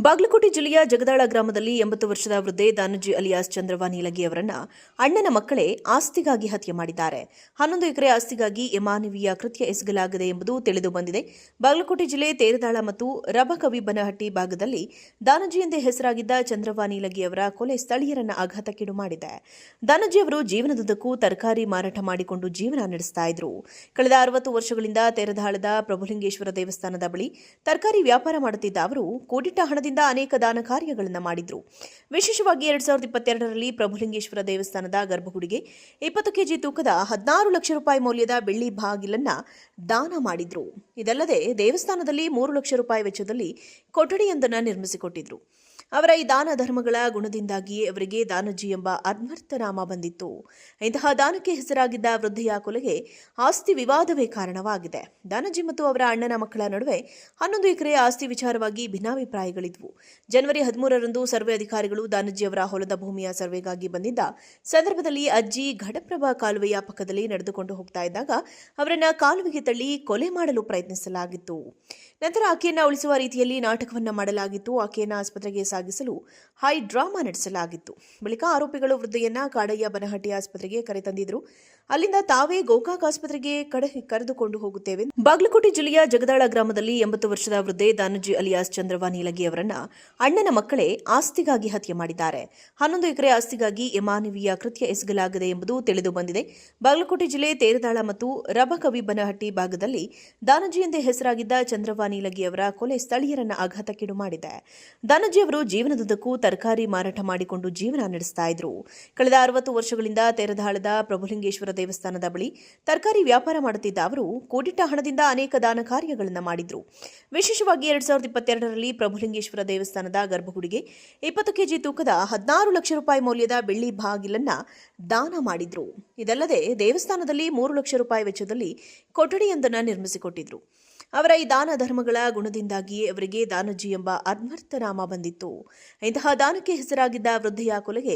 ಬಾಗಲಕೋಟೆ ಜಿಲ್ಲೆಯ ಜಗದಾಳ ಗ್ರಾಮದಲ್ಲಿ 80 ವರ್ಷದ ವೃದ್ಧೆ ದಾನಜ್ಜಿ ಅಲಿಯಾಸ್ ಚಂದ್ರವ್ವ ನೀಲಗಿ ಅವರನ್ನ ಅಣ್ಣನ ಮಕ್ಕಳೇ ಆಸ್ತಿಗಾಗಿ ಹತ್ಯೆ ಮಾಡಿದ್ದಾರೆ. 11 ಎಕರೆ ಆಸ್ತಿಗಾಗಿ ಅಮಾನವೀಯ ಕೃತ್ಯ ಎಸಗಲಾಗಿದೆ ಎಂಬುದು ತಿಳಿದು ಬಂದಿದೆ. ಬಾಗಲಕೋಟೆ ಜಿಲ್ಲೆ ತೇರದಾಳ ಮತ್ತು ರಬಕವಿಬನಹಟ್ಟಿ ಭಾಗದಲ್ಲಿ ದಾನಜ್ಜಿ ಎಂದೇ ಹೆಸರಾಗಿದ್ದ ಚಂದ್ರವ್ವ ನೀಲಗಿ ಅವರ ಕೊಲೆ ಸ್ಥಳೀಯರನ್ನ ಆಘಾತಕ್ಕೀಡು ಮಾಡಿದೆ. ದಾನಜ್ಜಿ ಅವರು ಜೀವನದುದ್ದಕ್ಕೂ ತರಕಾರಿ ಮಾರಾಟ ಮಾಡಿಕೊಂಡು ಜೀವನ ನಡೆಸ್ತಾ ಇದ್ರು. ಕಳೆದ 60 ವರ್ಷಗಳಿಂದ ತೇರದಾಳದ ಪ್ರಭುಲಿಂಗೇಶ್ವರ ದೇವಸ್ಥಾನದ ಬಳಿ ತರಕಾರಿ ವ್ಯಾಪಾರ ಮಾಡುತ್ತಿದ್ದ ಅವರು ಕೂಡಿಟ್ಟ ಹಣದಿಂದ ಅನೇಕ ದಾನ ಕಾರ್ಯಗಳನ್ನು ಮಾಡಿದ್ರು. ವಿಶೇಷವಾಗಿ 2022ರಲ್ಲಿ ಪ್ರಭುಲಿಂಗೇಶ್ವರ ದೇವಸ್ಥಾನದ ಗರ್ಭಗುಡಿಗೆ 20 ಕೆಜಿ ತೂಕದ 16 ಲಕ್ಷ ರೂಪಾಯಿ ಮೌಲ್ಯದ ಬೆಳ್ಳಿ ಬಾಗಿಲನ್ನ ದಾನ ಮಾಡಿದ್ರು. ಇದಲ್ಲದೆ ದೇವಸ್ಥಾನದಲ್ಲಿ 3 ಲಕ್ಷ ರೂಪಾಯಿ ವೆಚ್ಚದಲ್ಲಿ ಕೊಠಡಿಯೊಂದನ್ನು ನಿರ್ಮಿಸಿಕೊಟ್ಟಿದ್ರು. ಅವರ ಈ ದಾನ ಧರ್ಮಗಳ ಗುಣದಿಂದಾಗಿಯೇ ಅವರಿಗೆ ದಾನಜ್ಜಿ ಎಂಬ ಅನ್ವರ್ಥ ನಾಮ ಬಂದಿತ್ತು. ಇಂತಹ ದಾನಕ್ಕೆ ಹೆಸರಾಗಿದ್ದ ವೃದ್ಧೆಯ ಕೊಲೆಗೆ ಆಸ್ತಿ ವಿವಾದವೇ ಕಾರಣವಾಗಿದೆ. ದಾನಜ್ಜಿ ಮತ್ತು ಅವರ ಅಣ್ಣನ ಮಕ್ಕಳ ನಡುವೆ 11 ಎಕರೆ ಆಸ್ತಿ ವಿಚಾರವಾಗಿ ಭಿನ್ನಾಭಿಪ್ರಾಯಗಳಿದ್ವು. ಜನವರಿ 13ರಂದು ಸರ್ವೆ ಅಧಿಕಾರಿಗಳು ದಾನಜ್ಜಿ ಅವರ ಹೊಲದ ಭೂಮಿಯ ಸರ್ವೆಗಾಗಿ ಬಂದಿದ್ದ ಸಂದರ್ಭದಲ್ಲಿ ಅಜ್ಜಿ ಘಟಪ್ರಭಾ ಕಾಲುವೆಯ ಪಕ್ಕದಲ್ಲಿ ನಡೆದುಕೊಂಡು ಹೋಗ್ತಾ ಇದ್ದಾಗ ಅವರನ್ನ ಕಾಲುವೆಗೆ ತಳ್ಳಿ ಕೊಲೆ ಮಾಡಲು ಪ್ರಯತ್ನಿಸಲಾಗಿತ್ತು. ನಂತರ ಆಕೆಯನ್ನು ಉಳಿಸುವ ರೀತಿಯಲ್ಲಿ ನಾಟಕವನ್ನ ಮಾಡಲಾಗಿತ್ತು. ಆಕೆಯನ್ನು ಆಸ್ಪತ್ರೆಗೆ ಸಾಗಿಸಲು ಹೈ ಡ್ರಾಮಾ ನಡೆಸಲಾಗಿತ್ತು. ಬಳಿಕ ಆರೋಪಿಗಳು ವೃದ್ಧೆಯನ್ನ ಕಾಡಯ್ಯ ಬನಹಟ್ಟಿ ಆಸ್ಪತ್ರೆಗೆ ಕರೆತಂದಿದ್ರು. ಅಲ್ಲಿಂದ ತಾವೇ ಗೋಕಾಕ್ ಆಸ್ಪತ್ರೆಗೆ ಕರೆದುಕೊಂಡು ಹೋಗುತ್ತೇವೆ. ಬಾಗಲಕೋಟೆ ಜಿಲ್ಲೆಯ ಜಗದಾಳ ಗ್ರಾಮದಲ್ಲಿ 80 ವರ್ಷದ ವೃದ್ಧೆ ದಾನಜ್ಜಿ ಅಲಿಯಾಸ್ ಚಂದ್ರವ್ವ ನೀಲಗಿ ಅವರನ್ನ ಅಣ್ಣನ ಮಕ್ಕಳೇ ಆಸ್ತಿಗಾಗಿ ಹತ್ಯೆ ಮಾಡಿದ್ದಾರೆ. 11 ಎಕರೆ ಆಸ್ತಿಗಾಗಿ ಅಮಾನವೀಯ ಕೃತ್ಯ ಎಸಗಲಾಗಿದೆ ಎಂಬುದು ತಿಳಿದು ಬಂದಿದೆ. ಬಾಗಲಕೋಟೆ ಜಿಲ್ಲೆ ತೇರದಾಳ ಮತ್ತು ರಬಕವಿಬನಹಟ್ಟಿ ಭಾಗದಲ್ಲಿ ದಾನಜ್ಜಿ ಎಂದೇ ಹೆಸರಾಗಿದ್ದ ಚಂದ್ರವ್ವ ನೀಲಗಿ ಅವರ ಕೊಲೆ ಸ್ಥಳೀಯರನ್ನ ಆಘಾತಕ್ಕೀಡು ಮಾಡಿದೆ. ದಾನಜ್ಜಿ ಅವರು ಜೀವನದುದ್ದಕ್ಕೂ ತರಕಾರಿ ಮಾರಾಟ ಮಾಡಿಕೊಂಡು ಜೀವನ ನಡೆಸ್ತಾ ಇದ್ರು. ಕಳೆದ 60 ವರ್ಷಗಳಿಂದ ತೇರದಾಳದ ಪ್ರಭುಲಿಂಗೇಶ್ವರ ದೇವಸ್ಥಾನದ ಬಳಿ ತರಕಾರಿ ವ್ಯಾಪಾರ ಮಾಡುತ್ತಿದ್ದ ಅವರು ಕೂಡಿಟ್ಟ ಹಣದಿಂದ ಅನೇಕ ದಾನ ಕಾರ್ಯಗಳನ್ನು ಮಾಡಿದ್ರು. ವಿಶೇಷವಾಗಿ 2022ರಲ್ಲಿ ಪ್ರಭುಲಿಂಗೇಶ್ವರ ದೇವಸ್ಥಾನದ ಗರ್ಭಗುಡಿಗೆ 20 ಕೆಜಿ ತೂಕದ 16 ಲಕ್ಷ ರೂಪಾಯಿ ಮೌಲ್ಯದ ಬೆಳ್ಳಿ ಬಾಗಿಲನ್ನ ದಾನ ಮಾಡಿದ್ರು. ಇದಲ್ಲದೆ ದೇವಸ್ಥಾನದಲ್ಲಿ 3 ಲಕ್ಷ ರೂಪಾಯಿ ವೆಚ್ಚದಲ್ಲಿ ಕೊಠಡಿಯೊಂದನ್ನು ನಿರ್ಮಿಸಿಕೊಟ್ಟಿದ್ರು. ಅವರ ಈ ದಾನ ಧರ್ಮಗಳ ಗುಣದಿಂದಾಗಿಯೇ ಅವರಿಗೆ ದಾನಜ್ಜಿ ಎಂಬ ಅನ್ವರ್ಥ ನಾಮ ಬಂದಿತ್ತು. ಇಂತಹ ದಾನಕ್ಕೆ ಹೆಸರಾಗಿದ್ದ ವೃದ್ಧೆಯ ಕೊಲೆಗೆ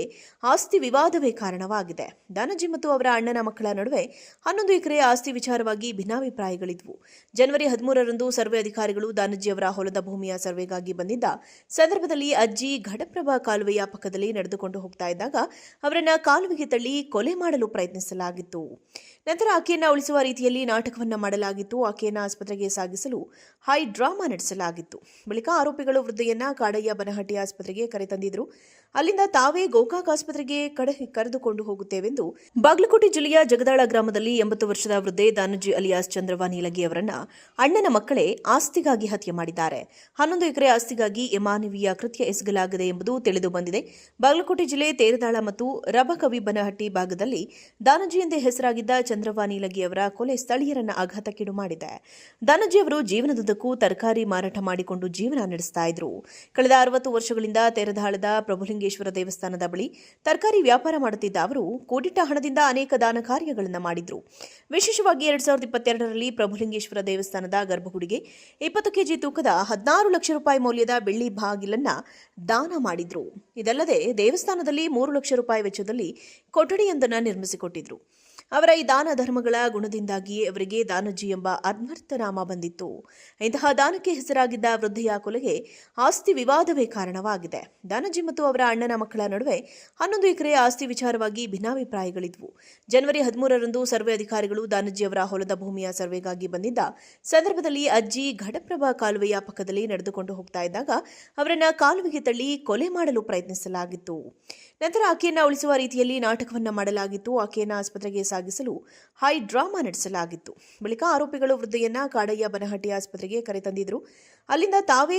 ಆಸ್ತಿ ವಿವಾದವೇ ಕಾರಣವಾಗಿದೆ. ದಾನಜ್ಜಿ ಮತ್ತು ಅವರ ಅಣ್ಣನ ಮಕ್ಕಳ ನಡುವೆ 11 ಎಕರೆ ಆಸ್ತಿ ವಿಚಾರವಾಗಿ ಭಿನ್ನಾಭಿಪ್ರಾಯಗಳಿದ್ವು. ಜನವರಿ 13ರಂದು ಸರ್ವೆ ಅಧಿಕಾರಿಗಳು ದಾನಜ್ಜಿ ಅವರ ಹೊಲದ ಭೂಮಿಯ ಸರ್ವೆಗಾಗಿ ಬಂದಿದ್ದ ಸಂದರ್ಭದಲ್ಲಿ ಅಜ್ಜಿ ಘಟಪ್ರಭಾ ಕಾಲುವೆಯ ಪಕ್ಕದಲ್ಲಿ ನಡೆದುಕೊಂಡು ಹೋಗ್ತಾ ಇದ್ದಾಗ ಅವರನ್ನ ಕಾಲುವೆಗೆ ತಳ್ಳಿ ಕೊಲೆ ಮಾಡಲು ಪ್ರಯತ್ನಿಸಲಾಗಿತ್ತು. ನಂತರ ಆಕೆಯನ್ನು ಉಳಿಸುವ ರೀತಿಯಲ್ಲಿ ನಾಟಕವನ್ನ ಮಾಡಲಾಗಿತ್ತು. ಆಕೆಯನ್ನು ಆಸ್ಪತ್ರೆಗೆ ಸಾಗಿಸಲು ಹೈ ಡ್ರಾಮಾ ನಡೆಸಲಾಗಿತ್ತು. ಬಳಿಕ ಆರೋಪಿಗಳು ವೃದ್ಧೆಯನ್ನ ಕಾಡಯ್ಯ ಬನಹಟ್ಟಿ ಆಸ್ಪತ್ರೆಗೆ ಕರೆತಂದಿದ್ರು. ಅಲ್ಲಿಂದ ತಾವೇ ಗೋಕಾಕ್ ಆಸ್ಪತ್ರೆಗೆ ಕರೆದುಕೊಂಡು ಹೋಗುತ್ತೇವೆಂದು ಬಾಗಲಕೋಟೆ ಜಿಲ್ಲೆಯ ಜಗದಾಳ ಗ್ರಾಮದಲ್ಲಿ 80 ವರ್ಷದ ವೃದ್ಧೆ ದಾನಜ್ಜಿ ಅಲಿಯಾಸ್ ಚಂದ್ರವ್ವ ನೀಲಗಿ ಅವರನ್ನ ಅಣ್ಣನ ಮಕ್ಕಳೇ ಆಸ್ತಿಗಾಗಿ ಹತ್ಯೆ ಮಾಡಿದ್ದಾರೆ. 11 ಎಕರೆ ಆಸ್ತಿಗಾಗಿ ಅಮಾನವೀಯ ಕೃತ್ಯ ಎಸಗಲಾಗಿದೆ ಎಂಬುದು ತಿಳಿದು ಬಂದಿದೆ. ಬಾಗಲಕೋಟೆ ಜಿಲ್ಲೆ ತೇರದಾಳ ಮತ್ತು ರಬಕವಿಬನಹಟ್ಟಿ ಭಾಗದಲ್ಲಿ ದಾನಜ್ಜಿ ಎಂದೇ ಹೆಸರಾಗಿದ್ದ ಚಂದ್ರವ್ವ ನೀಲಗಿ ಅವರ ಕೊಲೆ ಸ್ಥಳೀಯರನ್ನ ಆಘಾತಕ್ಕೀಡು ಮಾಡಿದೆ. ದಾನಜ್ಜಿ ಅವರು ಜೀವನದುದ್ದಕ್ಕೂ ತರಕಾರಿ ಮಾರಾಟ ಮಾಡಿಕೊಂಡು ಜೀವನ ನಡೆಸ್ತಾ ಇದ್ರು. ಕಳೆದ 60 ವರ್ಷಗಳಿಂದ ತೇರದಾಳದ ಪ್ರಭುಲಿಂಗೇಶ್ವರ ದೇವಸ್ಥಾನದ ಬಳಿ ತರಕಾರಿ ವ್ಯಾಪಾರ ಮಾಡುತ್ತಿದ್ದ ಅವರು ಕೂಡಿಟ್ಟ ಹಣದಿಂದ ಅನೇಕ ದಾನ ಕಾರ್ಯಗಳನ್ನು ಮಾಡಿದ್ರು. ವಿಶೇಷವಾಗಿ 2022ರಲ್ಲಿ ಪ್ರಭುಲಿಂಗೇಶ್ವರ ದೇವಸ್ಥಾನದ ಗರ್ಭಗುಡಿಗೆ 20 ಕೆಜಿ ತೂಕದ 16 ಲಕ್ಷ ರೂಪಾಯಿ ಮೌಲ್ಯದ ಬೆಳ್ಳಿ ಬಾಗಿಲನ್ನ ದಾನ ಮಾಡಿದ್ರು. ಇದಲ್ಲದೆ ದೇವಸ್ಥಾನದಲ್ಲಿ 3 ಲಕ್ಷ ರೂಪಾಯಿ ವೆಚ್ಚದಲ್ಲಿ ಕೊಠಡಿಯೊಂದನ್ನು ನಿರ್ಮಿಸಿಕೊಟ್ಟಿದ್ರು. ಅವರ ಈ ದಾನ ಧರ್ಮಗಳ ಗುಣದಿಂದಾಗಿಯೇ ಅವರಿಗೆ ದಾನಜ್ಜಿ ಎಂಬ ಅನ್ವರ್ಥ ನಾಮ ಬಂದಿತ್ತು. ಇಂತಹ ದಾನಕ್ಕೆ ಹೆಸರಾಗಿದ್ದ ವೃದ್ಧೆಯ ಕೊಲೆಗೆ ಆಸ್ತಿ ವಿವಾದವೇ ಕಾರಣವಾಗಿದೆ. ದಾನಜ್ಜಿ ಮತ್ತು ಅವರ ಅಣ್ಣನ ಮಕ್ಕಳ ನಡುವೆ 11 ಎಕರೆ ಆಸ್ತಿ ವಿಚಾರವಾಗಿ ಭಿನ್ನಾಭಿಪ್ರಾಯಗಳಿದ್ವು. ಜನವರಿ 13ರಂದು ಸರ್ವೆ ಅಧಿಕಾರಿಗಳು ದಾನಜ್ಜಿ ಅವರ ಹೊಲದ ಭೂಮಿಯ ಸರ್ವೆಗಾಗಿ ಬಂದಿದ್ದ ಸಂದರ್ಭದಲ್ಲಿ ಅಜ್ಜಿ ಘಟಪ್ರಭಾ ಕಾಲುವೆಯ ಪಕ್ಕದಲ್ಲಿ ನಡೆದುಕೊಂಡು ಹೋಗ್ತಾ ಇದ್ದಾಗ ಅವರನ್ನ ಕಾಲುವೆಗೆ ತಳ್ಳಿ ಕೊಲೆ ಮಾಡಲು ಪ್ರಯತ್ನಿಸಲಾಗಿತ್ತು. ನಂತರ ಆಕೆಯನ್ನು ಉಳಿಸುವ ರೀತಿಯಲ್ಲಿ ನಾಟಕವನ್ನ ಮಾಡಲಾಗಿತ್ತು. ಆಕೆಯನ್ನು ಆಸ್ಪತ್ರೆಗೆ ಸಾಗಿಸಲು ಹೈ ಡ್ರಾಮಾ ನಡೆಸಲಾಗಿತ್ತು. ಬಳಿಕ ಆರೋಪಿಗಳು ವೃದ್ಧೆಯನ್ನ ಕಾಡಯ್ಯ ಬನಹಟ್ಟಿ ಆಸ್ಪತ್ರೆಗೆ ಕರೆತಂದಿದ್ರು. ಅಲ್ಲಿಂದ ತಾವೇ